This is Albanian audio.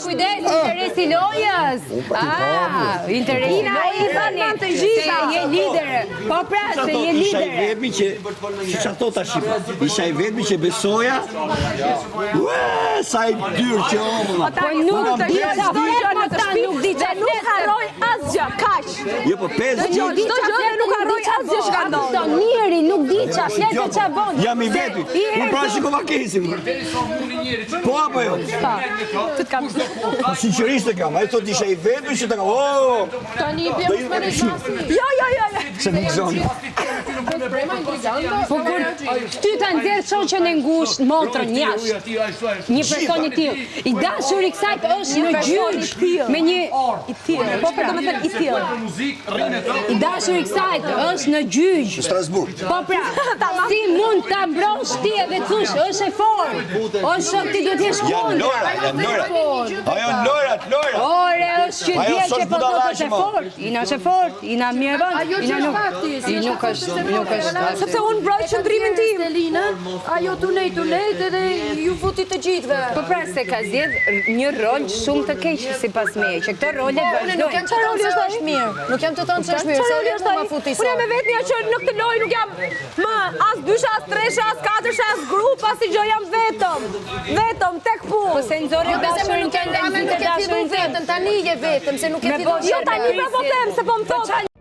Kujdes, interesi lojës. Interesi lojës. Se je lider. Po pra, se je Isha i lider. vetmi që që ato tash. Isha i vetmi që besoja. Sa i dyrë që omulla. Po nuk di çfarë në të shtëpi, nuk di çfarë. Nuk harroj asgjë, kaq. Jo, po 5 Çdo gjë nuk harroj asgjë që ka ndodhur. Njeri nuk di çfarë flet e çfarë bën. Jam i veti. Unë pra shikova kesin. Po apo jo? Po sinqerisht e kam. Ai thot isha i vetmi që të kam. Tani bëjmë me rrezasi. Jo. Se nuk zoni. Po kur ty ta nxjerr shoqën e ngushtë, motrën jashtë. Një person i tillë. I dashur i kësaj është në gjyq me një i tillë. Po për domethënë i tillë. I dashur i kësaj është në gjyq. Strasburg. Po pra, si mund ta mbrosh ti edhe thosh është e fortë. Ose ti duhet të jesh kundër. Janë Lora. Ajo Lora. Ore, është që Ajo dje s'është që po budalla thotë është e që mo. fortë. Ina është e fortë, ina mirë vend. Ajo Ina që nuk. fakti, Nuk është. sepse unë mbroj qëndrimin tim. Ajo tunej edhe ju futi të gjithëve. Po pra se ka zgjedh një rol shumë të keq sipas meje, që këtë role Unë nuk jam vazhdojnë. të thënë se është mirë. Nuk jam të thënë se është mirë. Se unë ma futi sot. Unë jam e vetmja që në këtë lojë nuk jam as dysha, as tresha, as katërsha, as grup, as i gjë jam vetëm tek punë. Po se nxorë dashurin nuk e fillu vetëm, tani je vetëm, se nuk e Me fillu. bo Jo tani pra po them se po më thot.